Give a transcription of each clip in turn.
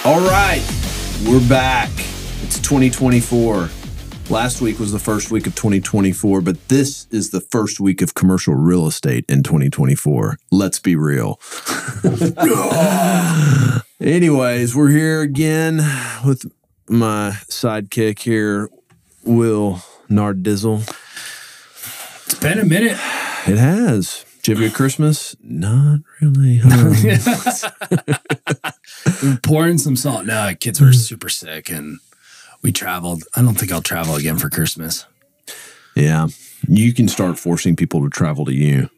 All right, we're back. It's 2024. Last week was the first week of 2024, but this is the first week of commercial real estate in 2024. Let's be real. Anyways, we're here again with my sidekick here, Will Nardizzle. It's been a minute. It has. Did you have a good Christmas? Not really. We were pouring some salt. No, kids were super sick and we traveled. I don't think I'll travel again for Christmas. Yeah. You can start forcing people to travel to you.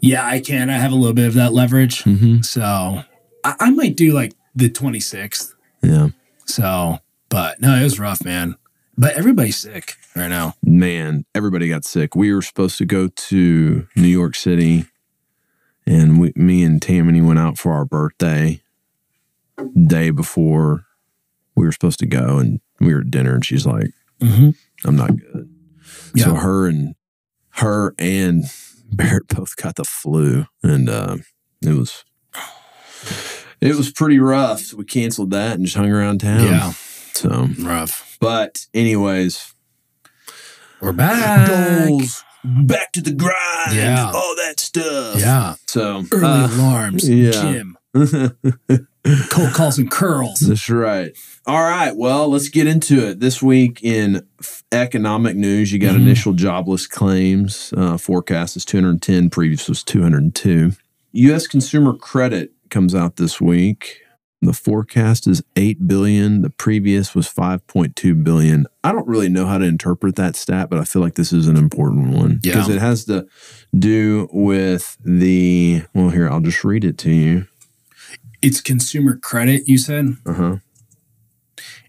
Yeah, I can. I have a little bit of that leverage. Mm-hmm. So I might do like the 26th. Yeah. So, but no, it was rough, man. But everybody's sick right now. Man, everybody got sick. We were supposed to go to New York City, and me and Tammany went out for our birthday day before we were supposed to go, and we were at dinner, and she's like, I'm not good. Yeah. So her and Barrett both got the flu, and it was pretty rough. So we canceled that and just hung around town. Yeah. So rough. But anyways, we're back. Goals, back to the grind. Yeah. All that stuff. Yeah. So early alarms, gym, cold calls and curls. That's right. All right. Well, let's get into it. This week in economic news, you got initial jobless claims. Forecast is 210. Previous was 202. U.S. consumer credit comes out this week. The forecast is $8 billion. The previous was $5.2 billion. I don't really know how to interpret that stat, but I feel like this is an important one because it has to do with well, here, I'll just read it to you. It's consumer credit, you said? Uh-huh.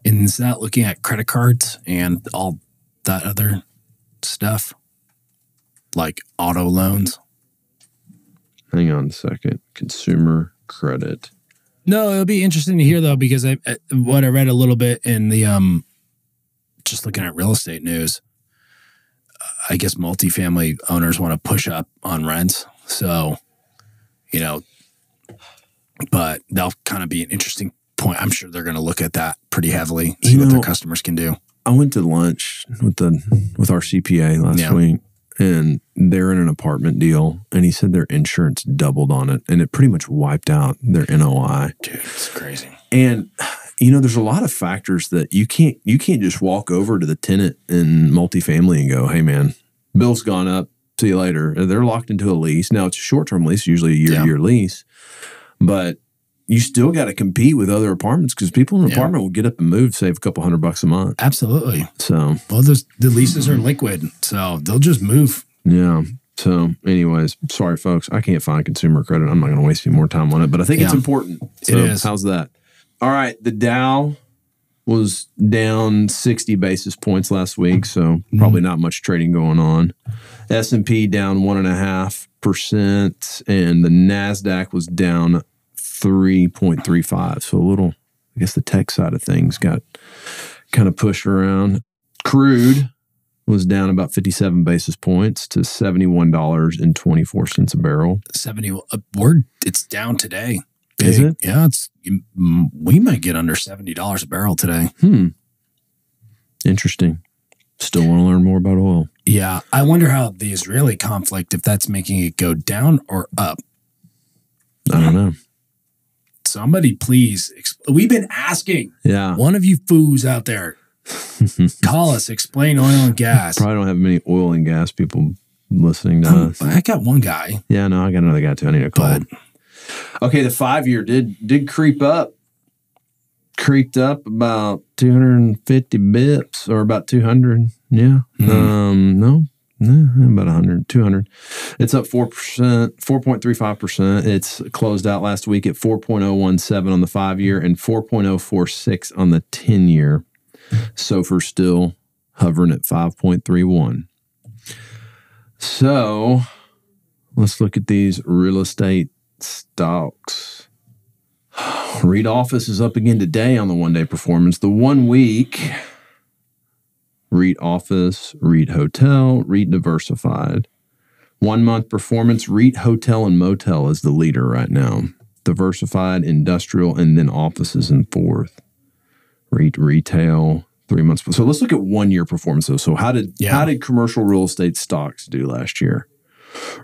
And is that looking at credit cards and all that other stuff? Like auto loans? Hang on a second. Consumer credit. No, it'll be interesting to hear though, because what I read a little bit in the just looking at real estate news, I guess multifamily owners want to push up on rents. So, but that'll kind of be an interesting point. I'm sure they're going to look at that pretty heavily, see what their customers can do. I went to lunch with our CPA last week. And they're in an apartment deal, and he said their insurance doubled on it, and it pretty much wiped out their NOI. Dude, it's crazy. And there's a lot of factors that you can't just walk over to the tenant in multifamily and go, "Hey, man, bill's gone up. See you later." They're locked into a lease. Now it's a short-term lease, usually a year-to-year lease, but you still got to compete with other apartments because people in an apartment will get up and move, save a couple $100 a month. Absolutely. So, well, the leases are liquid, so they'll just move. Yeah. So, anyways, sorry, folks, I can't find consumer credit. I'm not going to waste any more time on it, but I think it's important. So, it is. How's that? All right. The Dow was down 60 basis points last week, so probably not much trading going on. S&P down 1.5%, and the NASDAQ was down 3.35. So a little, I guess the tech side of things got kind of pushed around. Crude was down about 57 basis points to $71.24 a barrel. It's down today. Big. Is it? Yeah, we might get under $70 a barrel today. Interesting. Still want to learn more about oil. Yeah. I wonder how the Israeli conflict, if that's making it go down or up. I don't know. Somebody please, we've been asking. Yeah. One of you foos out there, call us, explain oil and gas. Probably don't have many oil and gas people listening to us. I got one guy. Yeah, no, I got another guy too. I need to call him. Okay, the 5-year did creep up. Creeped up about 250 bips or about 200. Yeah. No. About 100, 200. It's up 4%, 4.35%. It's closed out last week at 4.017 on the 5-year and 4.046 on the 10-year. SOFR still hovering at 5.31. So let's look at these real estate stocks. REIT Office is up again today on the one-day performance. The 1 week REIT Office, REIT Hotel, REIT Diversified. 1 month performance, REIT Hotel and Motel is the leader right now. diversified, industrial, and then offices in fourth. Retail, 3 months. So let's look at 1 year performance though. So how did commercial real estate stocks do last year?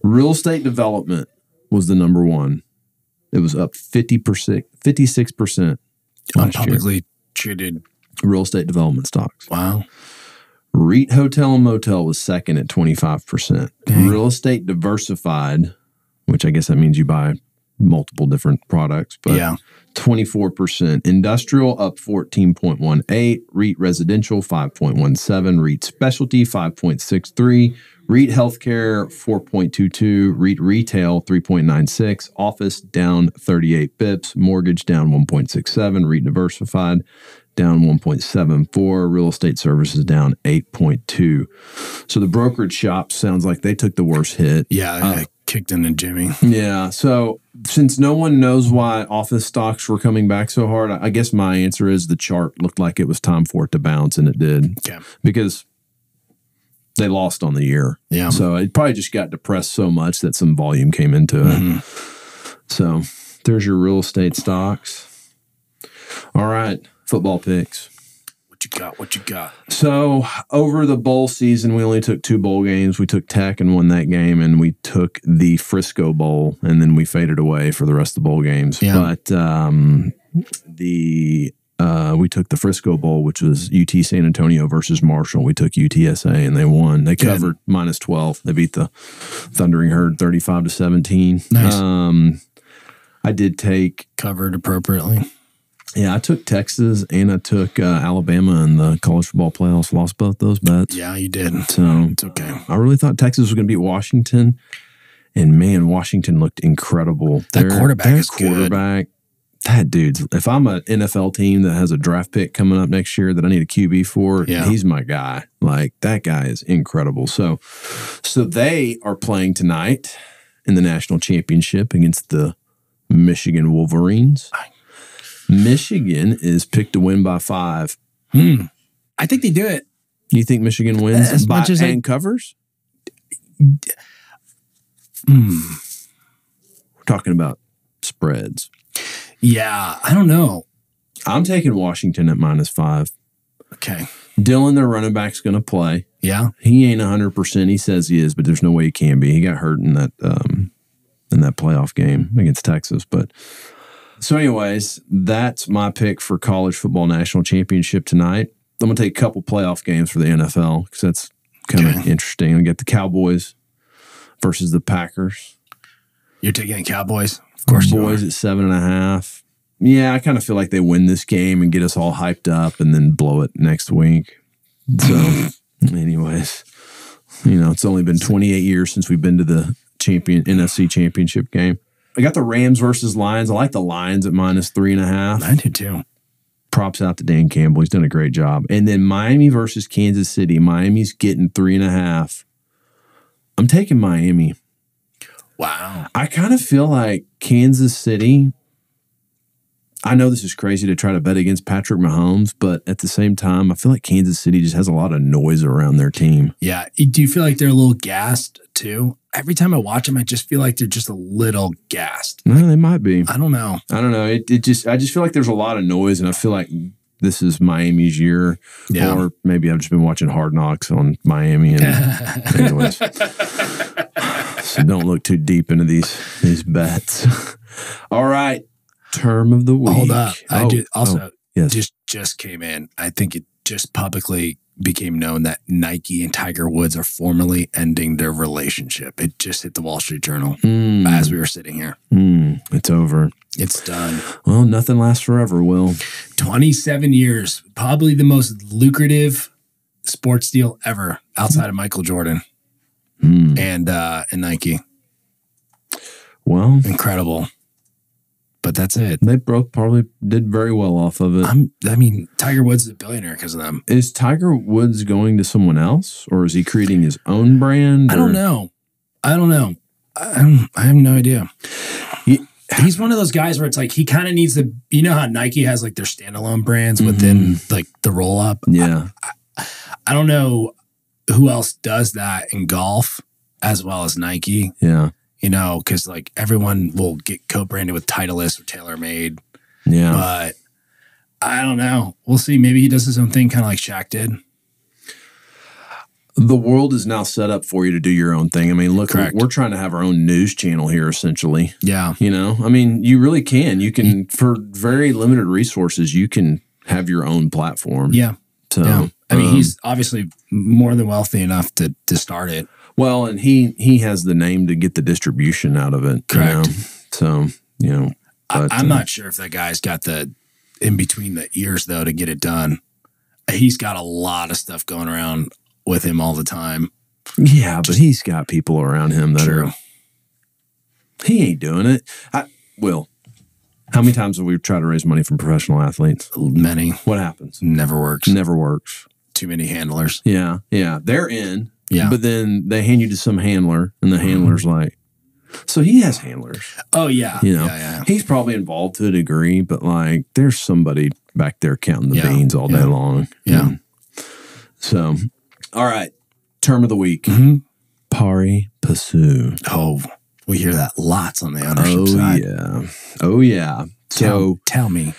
Real estate development was the number one. It was up 56% on publicly traded real estate development stocks. Wow. REIT, hotel, and motel was second at 25%. Dang. Real estate diversified, which I guess that means you buy multiple different products, but 24%. Industrial up 14.18. REIT residential 5.17. REIT specialty 5.63. REIT healthcare 4.22. REIT retail 3.96. Office down 38 bips. Mortgage down 1.67. REIT diversified down 1.74. Real estate services down 8.2. So the brokerage shop sounds like they took the worst hit. Yeah, I kicked in the Jimmy. Yeah. So since no one knows why office stocks were coming back so hard, I guess my answer is the chart looked like it was time for it to bounce, and it did. Okay. Because they lost on the year. Yeah. So it probably just got depressed so much that some volume came into it. So there's your real estate stocks. All right. Football picks. What you got? So over the bowl season, we only took 2 bowl games. We took Tech and won that game, and we took the Frisco Bowl, and then we faded away for the rest of the bowl games. Yeah. But we took the Frisco Bowl, which was UT San Antonio versus Marshall. We took UTSA, and they won. They covered minus 12. They beat the Thundering Herd 35-17. Nice. I did take covered appropriately. Yeah, I took Texas and I took Alabama in the college football playoffs. Lost both those bets. Yeah, you did. So it's okay. I really thought Texas was going to beat Washington, and man, Washington looked incredible. That quarterback is good. That dude's. If I'm an NFL team that has a draft pick coming up next year that I need a QB for, he's my guy. Like that guy is incredible. So they are playing tonight in the national championship against the Michigan Wolverines. Michigan is picked to win by 5. I think they do it. You think Michigan wins as much as and covers? We're talking about spreads. Yeah, I don't know. I'm taking Washington at minus 5. Okay. Dylan, their running back's going to play. Yeah. He ain't 100%. He says he is, but there's no way he can be. He got hurt in that playoff game against Texas, but... So anyways, that's my pick for college football national championship tonight. I'm going to take a couple playoff games for the NFL because that's kind of interesting. I get the Cowboys versus the Packers. You're taking the Cowboys? Of course you are. Boys at 7.5. Yeah, I kind of feel like they win this game and get us all hyped up and then blow it next week. So anyways, it's only been 28 years since we've been to the NFC championship game. I got the Rams versus Lions. I like the Lions at minus 3.5. I do too. Props out to Dan Campbell. He's done a great job. And then Miami versus Kansas City. Miami's getting 3.5. I'm taking Miami. Wow. I kind of feel like Kansas City, I know this is crazy to try to bet against Patrick Mahomes, but at the same time, I feel like Kansas City just has a lot of noise around their team. Yeah. Do you feel like they're a little gassed too? Every time I watch them, I just feel like they're just a little gassed. No, they might be. I don't know. I just feel like there's a lot of noise, and I feel like this is Miami's year. Yeah. Or maybe I've just been watching Hard Knocks on Miami. And anyways, so don't look too deep into these bets. All right. Term of the week. Hold up. Yes. Just came in. I think it just publicly became known that Nike and Tiger Woods are formally ending their relationship. It just hit the Wall Street Journal as we were sitting here. It's over. It's done. Well, nothing lasts forever, Will. 27 years. Probably the most lucrative sports deal ever outside of Michael Jordan and Nike. Well, incredible. But that's it. They both probably did very well off of it. I mean, Tiger Woods is a billionaire because of them. Is Tiger Woods going to someone else, or is he creating his own brand? I don't know. I have no idea. He's one of those guys where it's like he kind of needs to. You know how Nike has like their standalone brands within like the roll up. Yeah. I don't know who else does that in golf as well as Nike. Yeah. you know, because like everyone will get co-branded with Titleist or TaylorMade. Yeah. But I don't know. We'll see. Maybe he does his own thing, kind of like Shaq did. The world is now set up for you to do your own thing. I mean, look, we're trying to have our own news channel here, essentially. Yeah. You know, I mean, you really can. You can, for very limited resources, you can have your own platform. Yeah. So, yeah. I mean, he's obviously more than wealthy enough to start it. Well, and he has the name to get the distribution out of it. Correct. You know? So, you know. But, I'm not sure if that guy's got the in between the ears, though, to get it done. He's got a lot of stuff going around with him all the time. Yeah, but he's got people around him that are. He ain't doing it. Will, how many times have we tried to raise money from professional athletes? Many. What happens? Never works. Never works. Too many handlers. Yeah, yeah. They're in. Yeah. But then they hand you to some handler, and the handler's like, so he has handlers. Oh, yeah. You know, yeah. He's probably involved to a degree, but like there's somebody back there counting the beans all day long. Yeah. And so, all right. Term of the week. Pari passu. Oh, we hear that lots on the ownership side. Yeah. Oh, yeah. So tell me.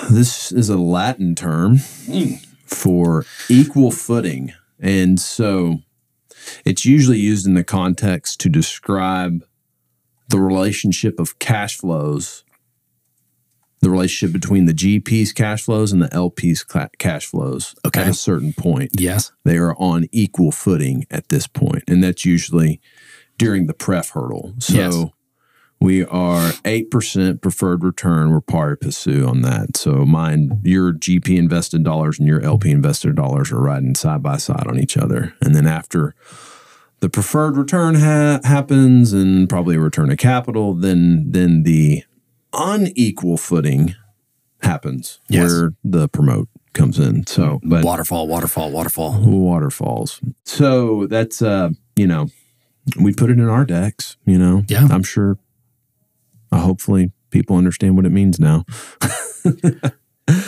This is a Latin term for equal footing. And so it's usually used in the context to describe the relationship of cash flows, the relationship between the GP's cash flows and the LP's cash flows at a certain point. Yes. They are on equal footing at this point, and that's usually during the pref hurdle. So we are 8% preferred return. We're pari passu on that. So your GP invested dollars and your LP invested dollars are riding side by side on each other. And then after the preferred return happens and probably a return of capital, then the unequal footing happens where the promote comes in. So, but waterfalls. So that's, we put it in our decks, Yeah. I'm sure. Hopefully people understand what it means now.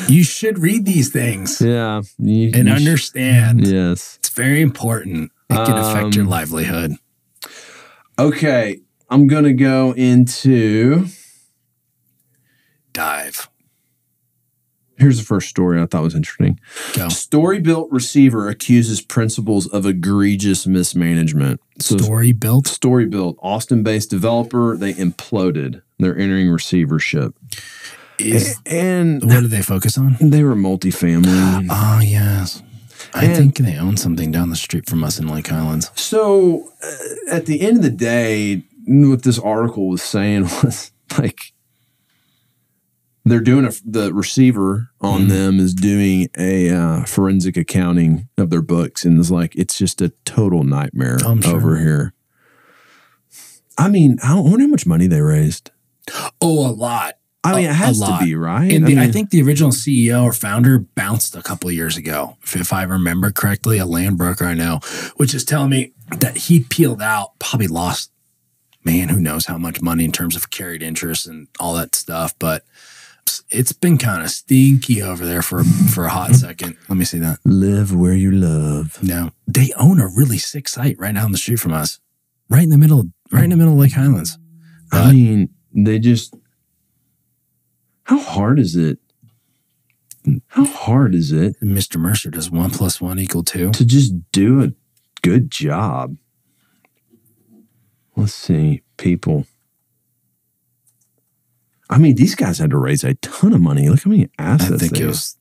You should read these things. Yeah. And understand. Yes. It's very important. It can affect your livelihood. Okay. I'm going to go into dive. Here's the first story I thought was interesting. Go. Story-built receiver accuses principals of egregious mismanagement. So Story-built, Austin-based developer. They imploded. They're entering receivership. And what do they focus on? They were multifamily. Oh, yes. I think they own something down the street from us in Lake Highlands. So at the end of the day, what this article was saying was like, they're doing the receiver on them is doing a forensic accounting of their books, and it's just a total nightmare over here. I mean, I wonder how much money they raised. Oh, a lot. I mean, it has to be, right? And I think the original CEO or founder bounced a couple of years ago, if I remember correctly, a land broker I know, which is telling me that he peeled out, probably lost, man, who knows how much money in terms of carried interest and all that stuff, but it's been kind of stinky over there for a hot second. Let me see that. Live where you love. No, they own a really sick site right down the street from us, right in the middle of Lake Highlands. I mean, they just. How hard is it? Mr. Mercer does 1 + 1 = 2 to just do a good job. Let's see, people. I mean, these guys had to raise a ton of money. Look how many assets I think they it was.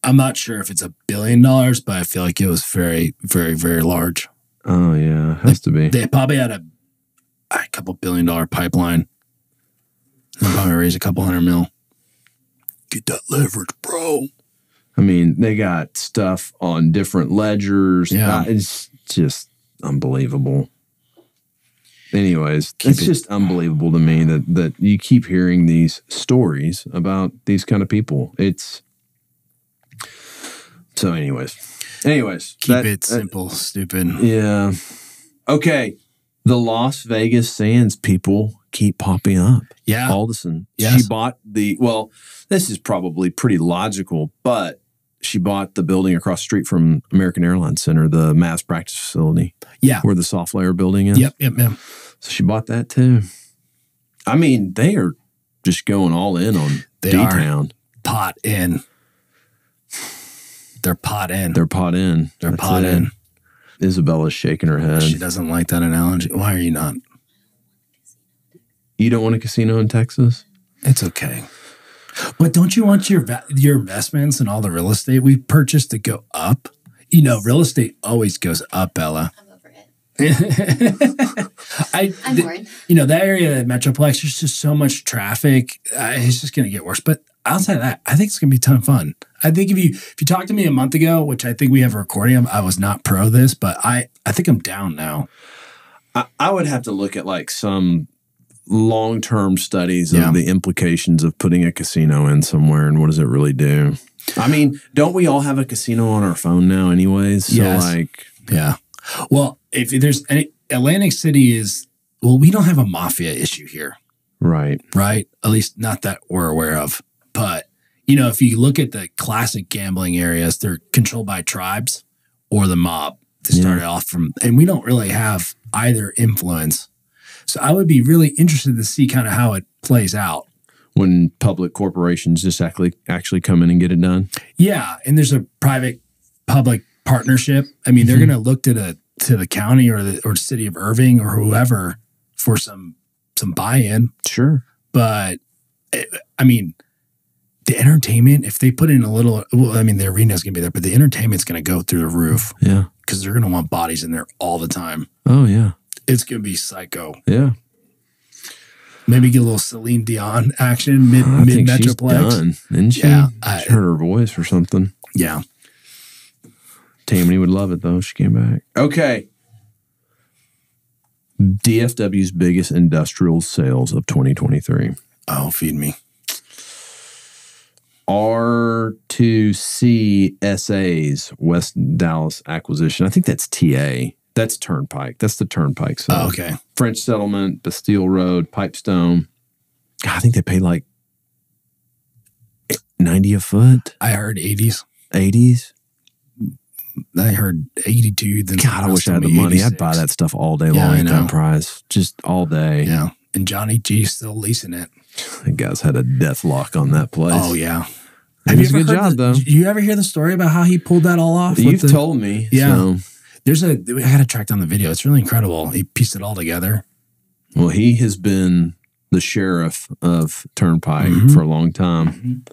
I'm not sure if it's $1 billion, but I feel like it was very, very, very large. Oh yeah, it has to be. They probably had a couple $1 billion pipeline. They'll probably raise a couple $100 million. Get that leverage, bro. I mean, they got stuff on different ledgers. Yeah. It's just unbelievable. Anyways, it's just unbelievable to me that you keep hearing these stories about these kind of people. Anyways, keep it simple, stupid. Yeah. Okay. The Las Vegas Sands people keep popping up. Yeah. Alderson. Yes. She bought this is probably pretty logical, but she bought the building across the street from American Airlines Center, the mass practice facility. Yeah. Where the soft layer building is. Yep. So she bought that too. I mean, they are just going all in on D-Town. Pot in. They're pot in. They're pot in. They're pot in. Isabella's shaking her head. She doesn't like that analogy. Why are you not? You don't want a casino in Texas? It's okay. But don't you want your investments and all the real estate we purchased to go up? You know, real estate always goes up, Bella. I'm over it. I'm bored. You know, that area, the Metroplex, there's just so much traffic. It's just going to get worse. But outside of that, I think it's going to be a ton of fun. I think if you talked to me a month ago, which I think we have a recording of, I was not pro this, but I think I'm down now. I would have to look at like some long-term studies of the implications of putting a casino in somewhere and what does it really do. I mean, don't we all have a casino on our phone now anyways? So yeah. Well, if there's any, Atlantic City is, well, we don't have a mafia issue here. Right. At least not that we're aware of. But, you know, if you look at the classic gambling areas, they're controlled by tribes or the mob to start off from, and we don't really have either influence. So I would be really interested to see kind of how it plays out. When public corporations just actually come in and get it done? Yeah. And there's a private-public partnership. I mean, they're going to look to the county or the city of Irving or whoever for some buy-in. Sure. But, I mean, the entertainment, if they put in a little, well, I mean, the arena's going to be there, but the entertainment's going to go through the roof. Yeah. Because they're going to want bodies in there all the time. Oh, yeah. It's going to be psycho. Yeah. Maybe get a little Celine Dion action mid-Metroplex. She's done, isn't she? Yeah. She heard her voice or something. Yeah. Tammany would love it, though. She came back. Okay. DFW's biggest industrial sales of 2023. Oh, feed me. R2C SA's West Dallas acquisition. I think that's TA. That's Turnpike. That's the Turnpike side. Oh, okay. French Settlement, Bastille Road, Pipestone. God, I think they paid like $90 a foot. I heard 80s. 80s? I heard 82. Then God, I wish I had the money. 86. I'd buy that stuff all day long at that price. Just all day. Yeah. And Johnny G's still leasing it. The guy's had a death lock on that place. Oh, yeah. It was a good job, though. Did you ever hear the story about how he pulled that all off? You've told me. Yeah. So. I got to track down the video. It's really incredible. He pieced it all together. Well, he has been the sheriff of Turnpike for a long time,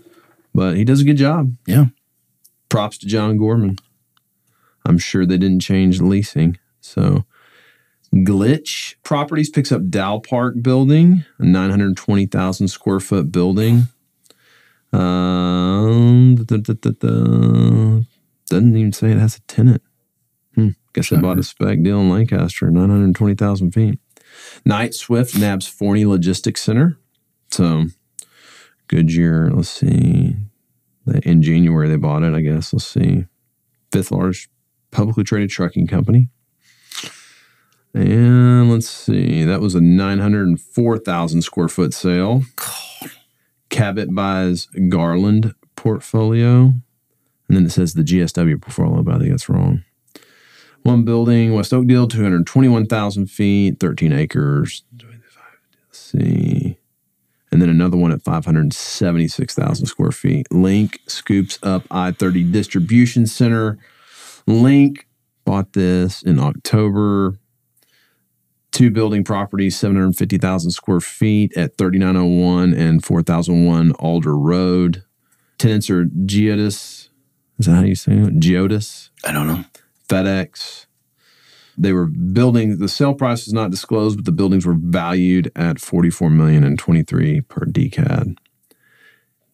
but he does a good job. Yeah. Props to John Gorman. I'm sure they didn't change leasing. So Glitch Properties picks up Dow Park building, a 920,000 square foot building. Doesn't even say it has a tenant. Guess they bought a spec deal in Lancaster, 920,000 feet. Knight Swift nabs Forney Logistics Center. So, Goodyear, let's see. In January, they bought it, I guess. Let's see. Fifth largest publicly traded trucking company. And let's see. That was a 904,000 square foot sale. Cabot buys Garland portfolio. And then it says the GSW portfolio, but I think that's wrong. One building, West Oakdale, 221,000 feet, 13 acres. Let's see. And then another one at 576,000 square feet. Link scoops up I-30 Distribution Center. Link bought this in October. 2 building properties, 750,000 square feet at 3901 and 4001 Alder Road. Tenants are Geodis. Is that how you say it? Geodis? I don't know. FedEx. They were building, the sale price was not disclosed, but the buildings were valued at $44 million and $23 per DCAD.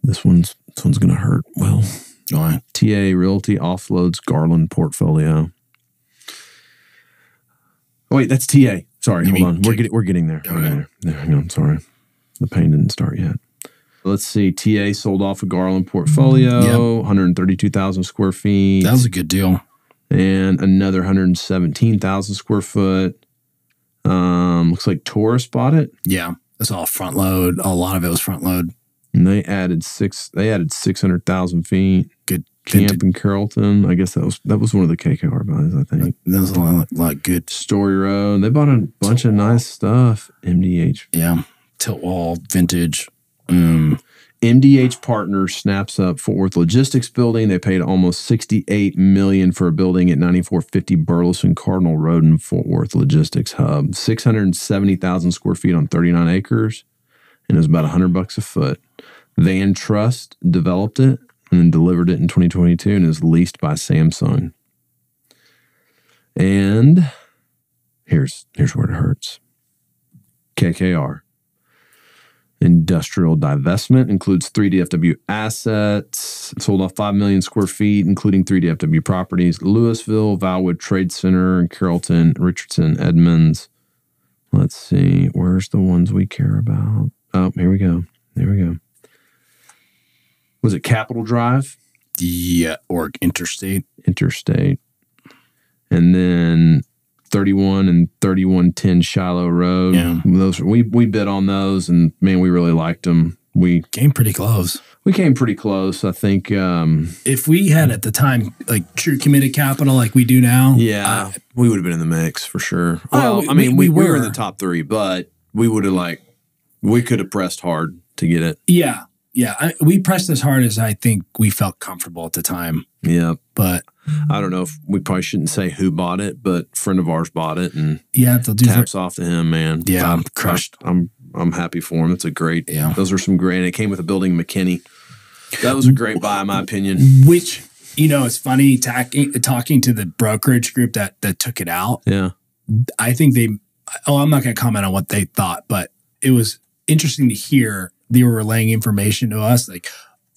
This one's going to hurt. Well, why? TA Realty offloads Garland portfolio. Oh, wait, that's TA. Sorry, hold on. We're getting there. Okay. We're getting there. Hang on, sorry. The pain didn't start yet. Let's see. TA sold off a Garland portfolio, 132,000 square feet. That was a good deal. And another 117,000 square foot. Looks like Taurus bought it. Yeah, that's all front load. A lot of it was front load. And they added 600,000 feet. Good Camp in Carrollton. I guess that was one of the KKR buys, I think. That was a lot good. Story Road. They bought a bunch of nice stuff. MDH. Yeah. Tilt wall, vintage. MDH Partners snaps up Fort Worth Logistics Building. They paid almost $68 million for a building at 9450 Burleson Cardinal Road in Fort Worth Logistics Hub. 670,000 square feet on 39 acres, and it was about $100 a foot. Van Trust developed it and then delivered it in 2022 and is leased by Samsung. And here's where it hurts. KKR. Industrial divestment includes 3 DFW assets, sold off 5 million square feet, including 3 DFW properties, Louisville, Valwood Trade Center, and Carrollton, Richardson, Edmonds. Let's see, where's the ones we care about? Oh, here we go. Was it Capitol Drive? Yeah, or Interstate. And then 31 and 3110 Shiloh Road. Yeah. Those we bid on those, and man, we really liked them. We came pretty close. I think if we had at the time like true committed capital like we do now, we would have been in the mix for sure. Well, we were in the top 3, but we would have we could have pressed hard to get it. Yeah. We pressed as hard as I think we felt comfortable at the time. Yeah, but I don't know if we probably shouldn't say who bought it, but a friend of ours bought it, and they'll do taps off to him, man. Yeah, I'm crushed. I'm happy for him. It's a great. Yeah, those are some great. And it came with a building in McKinney. That was a great buy, in my opinion. Which it's funny talking to the brokerage group that took it out. Yeah, I think I'm not going to comment on what they thought, but it was interesting to hear they were relaying information to us. Like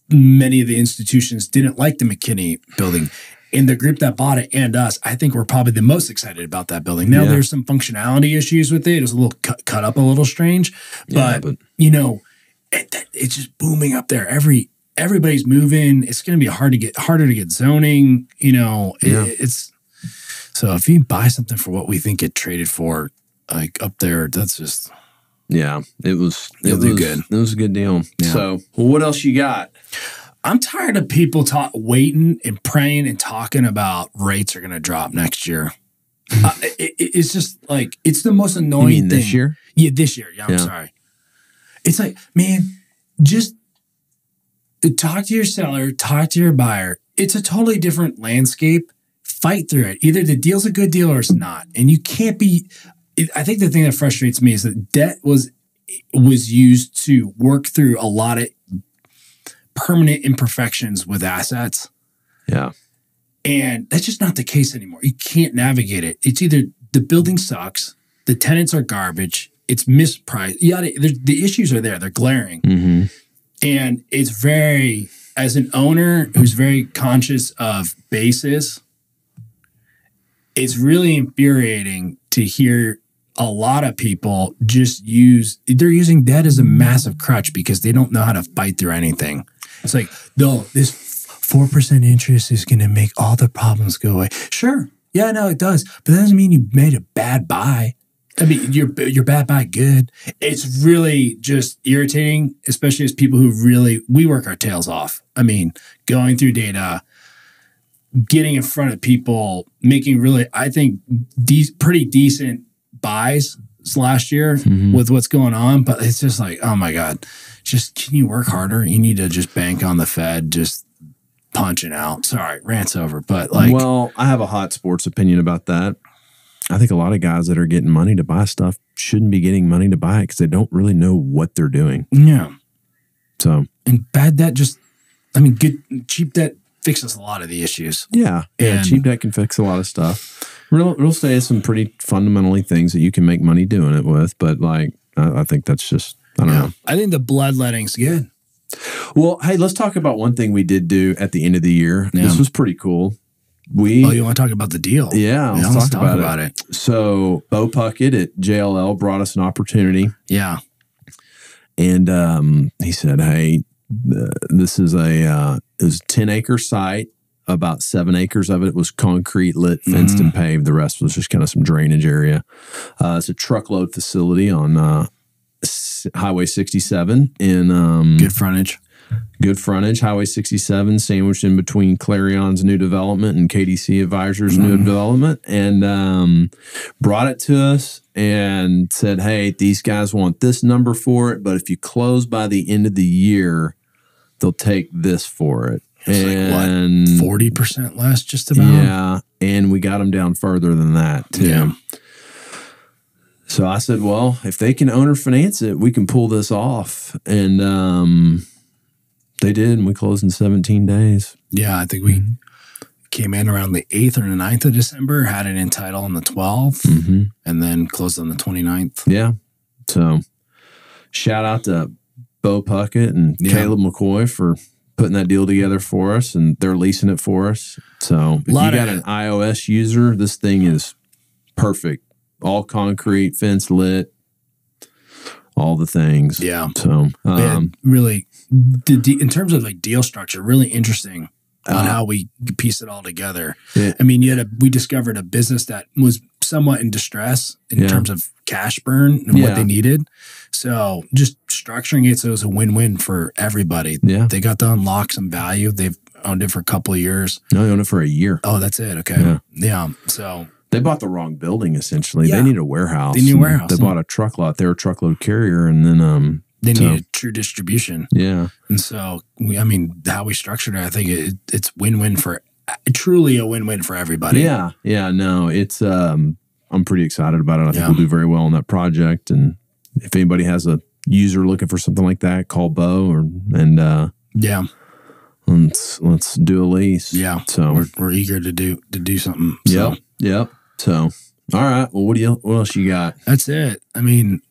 many of the institutions didn't like the McKinney building. And the group that bought it and us, I think we're probably the most excited about that building. Now there's some functionality issues with it. It was a little cut up a little strange, but it's just booming up there. Everybody's moving. It's going to be harder to get zoning. It's so if you buy something for what we think it traded for, like up there, that's just. Yeah, it was good. It was a good deal. Yeah. So, what else you got? I'm tired of people waiting and praying and talking about rates are going to drop next year. It's just like it's the most annoying thing. This year? Yeah, this year. Yeah, I'm sorry. It's like, man, just talk to your seller, talk to your buyer. It's a totally different landscape. Fight through it. Either the deal's a good deal or it's not, and you can't be. I think the thing that frustrates me is that debt was used to work through a lot of permanent imperfections with assets. Yeah. And that's just not the case anymore. You can't navigate it. It's either the building sucks, the tenants are garbage, it's mispriced. The issues are there. They're glaring. Mm-hmm. And it's as an owner who's very conscious of basis, it's really infuriating to hear a lot of people they're using debt as a massive crutch because they don't know how to fight through anything. It's like, no, this 4% interest is going to make all the problems go away. Sure. Yeah, no, it does. But that doesn't mean you made a bad buy. I mean, your bad buy good. It's really just irritating, especially as people we work our tails off. I mean, going through data, getting in front of people, making really, I think, pretty decent buys last year with what's going on. But it's just like, oh my God, can you work harder? You need to just bank on the Fed, just punching out. Sorry, rant's over. But well, I have a hot sports opinion about that. I think a lot of guys that are getting money to buy stuff shouldn't be getting money to buy it because they don't really know what they're doing. Yeah. So, and bad debt cheap debt fixes a lot of the issues. Yeah. Cheap debt can fix a lot of stuff. Real estate has some pretty fundamentally things that you can make money doing it with, but I think that's just, I don't know. I think the bloodletting's good. Well, hey, let's talk about one thing we did do at the end of the year. Yeah. This was pretty cool. You want to talk about the deal? Yeah, let's talk about it. So, Bo Puckett at JLL brought us an opportunity. Yeah. And he said, hey, this is it was a 10-acre site. About 7 acres of it was concrete, lit, fenced, and paved. The rest was just kind of some drainage area. It's a truckload facility on Highway 67 in good frontage. Good frontage, Highway 67, sandwiched in between Clarion's new development and KDC Advisors' new development, and brought it to us and said, hey, these guys want this number for it, but if you close by the end of the year, they'll take this for it. And like, what, 40% less just about? Yeah, and we got them down further than that, too. Yeah. So I said, well, if they can owner finance it, we can pull this off. And they did, and we closed in 17 days. Yeah, I think we came in around the 8th or the 9th of December, had it in title on the 12th, and then closed on the 29th. Yeah. So shout out to Bo Puckett and Caleb McCoy for putting that deal together for us, and they're leasing it for us. So if you got an iOS user, this thing is perfect. All concrete, fence lit, all the things. Yeah. So really, in terms of like deal structure, really interesting on how we piece it all together. I mean, we discovered a business that was somewhat in distress in terms of cash burn and what they needed. So just structuring it so it was a win-win for everybody. Yeah. They got to unlock some value. They've owned it for a couple of years. No, they owned it for a year. Oh, that's it. Okay. Yeah. So they bought the wrong building, essentially. Yeah. They need a warehouse. They need a warehouse. They bought a truck lot. They were a truckload carrier, and then they needed true distribution. Yeah. And so, how we structured it, I think it's win-win for truly a win-win for everybody. Yeah. Yeah. No, it's I'm pretty excited about it. I think we'll do very well on that project. And if anybody has a user looking for something like that, call Bo let's do a lease. Yeah. So we're eager to do something. So. Yep. So all right. Well, what else you got? That's it. I mean,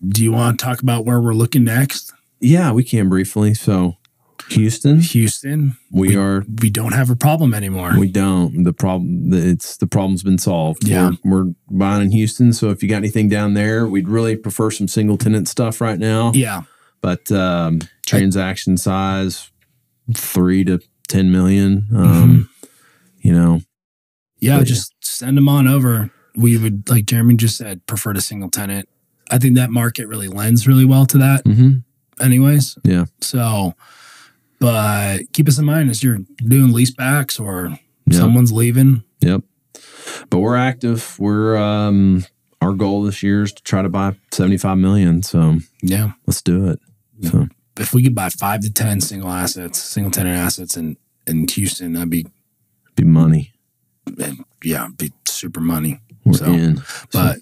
do you want to talk about where we're looking next? Yeah, we can briefly. So Houston. We don't have a problem anymore. We don't. The problem's been solved. Yeah. We're buying in Houston. So if you got anything down there, we'd really prefer some single tenant stuff right now. Yeah. But transaction size 3 to 10 million. Yeah, just send them on over. We would, like Jeremy just said, prefer to single tenant. I think that market really lends really well to that. Anyways. Yeah. So, but keep us in mind as you're doing lease backs or someone's leaving. Yep. But we're active. We're our goal this year is to try to buy 75 million. So yeah, let's do it. So if we could buy 5 to 10 single tenant assets in Houston, that'd be money. Yeah, it'd be super money. We're in. But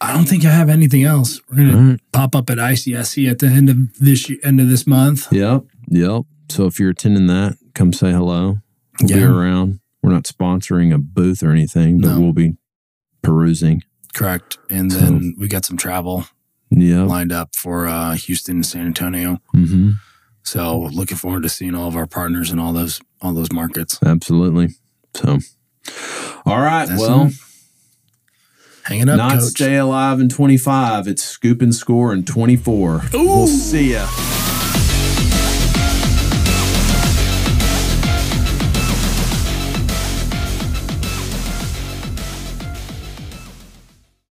I don't think I have anything else. We're gonna pop up at ICSC at the end of this month. Yep. So if you're attending that, come say hello. We'll be around. We're not sponsoring a booth or anything, but we'll be perusing. Correct. And then we got some travel lined up for Houston and San Antonio. So looking forward to seeing all of our partners in all those markets. Absolutely. So all right. Hang it up, not Coach. Stay alive in 25. It's scoop and score in 24. Ooh. We'll see ya.